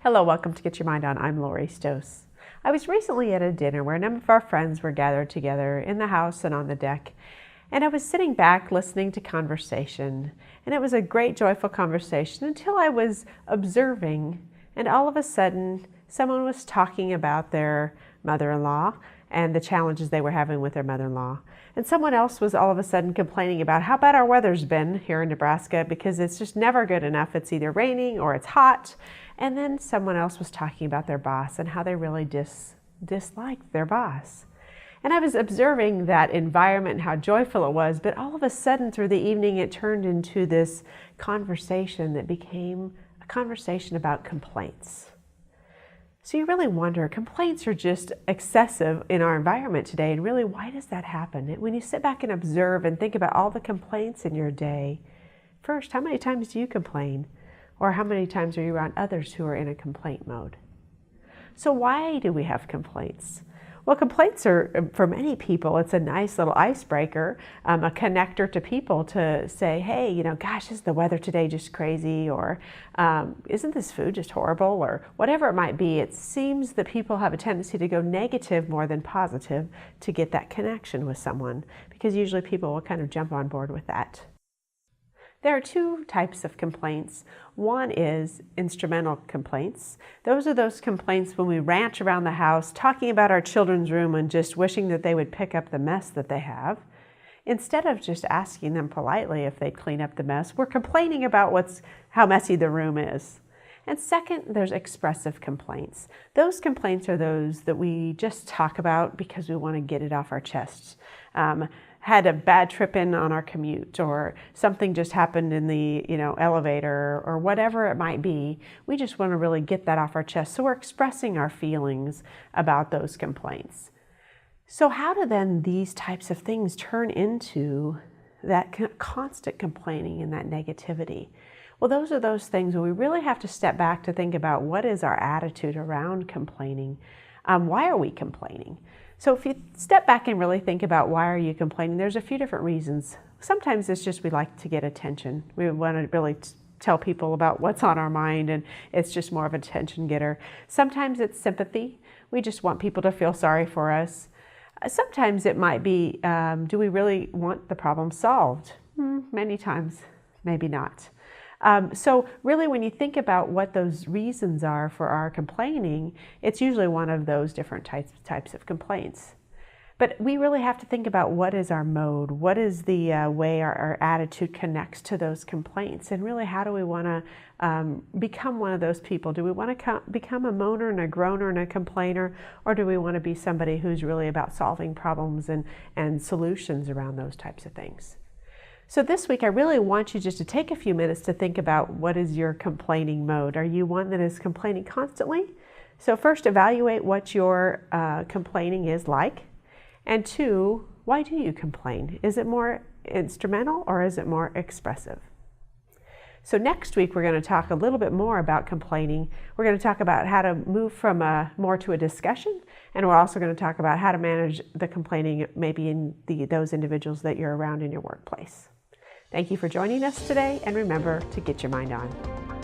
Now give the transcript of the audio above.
Hello, welcome to Get Your Mind On. I'm Lori Stoss. I was recently at a dinner where a number of our friends were gathered together in the house and on the deck, and I was sitting back listening to conversation, and it was a great, joyful conversation until I was observing, and all of a sudden, someone was talking about their mother-in-law and the challenges they were having with their mother-in-law. And someone else was all of a sudden complaining about how bad our weather's been here in Nebraska because it's just never good enough. It's either raining or it's hot. And then someone else was talking about their boss and how they really disliked their boss. And I was observing that environment and how joyful it was, but all of a sudden through the evening it turned into this conversation that became a conversation about complaints. So you really wonder, complaints are just excessive in our environment today, and really, why does that happen? When you sit back and observe and think about all the complaints in your day, first, how many times do you complain? Or how many times are you around others who are in a complaint mode? So why do we have complaints? Well, complaints are, for many people, it's a nice little icebreaker, a connector to people to say, hey, gosh, is the weather today just crazy? Or isn't this food just horrible? Or whatever it might be, it seems that people have a tendency to go negative more than positive to get that connection with someone, because usually people will kind of jump on board with that. There are two types of complaints. One is instrumental complaints. Those are those complaints when we rant around the house, talking about our children's room and just wishing that they would pick up the mess that they have. Instead of just asking them politely if they'd clean up the mess, we're complaining about how messy the room is. And second, there's expressive complaints. Those complaints are those that we just talk about because we want to get it off our chests. Had a bad trip in on our commute, or something just happened in the elevator, or whatever it might be. We just want to really get that off our chest. So we're expressing our feelings about those complaints. So how do then these types of things turn into that constant complaining and that negativity? Well, those are those things where we really have to step back to think about what is our attitude around complaining. Why are we complaining? So if you step back and really think about why are you complaining, there's a few different reasons. Sometimes it's just we like to get attention. We want to really tell people about what's on our mind, and it's just more of an attention getter. Sometimes it's sympathy. We just want people to feel sorry for us. Sometimes it might be, do we really want the problem solved? Many times, maybe not. So really, when you think about what those reasons are for our complaining, it's usually one of those different types of complaints. But we really have to think about what is our mode, what is the way our attitude connects to those complaints, and really how do we want to become one of those people? Do we want to become a moaner and a groaner and a complainer, or do we want to be somebody who's really about solving problems and solutions around those types of things? So this week, I really want you just to take a few minutes to think about what is your complaining mode. Are you one that is complaining constantly? So first, evaluate what your complaining is like. And two, why do you complain? Is it more instrumental or is it more expressive? So next week, we're going to talk a little bit more about complaining. We're going to talk about how to move from more to a discussion, and we're also going to talk about how to manage the complaining maybe in those individuals that you're around in your workplace. Thank you for joining us today, and remember to get your mind on.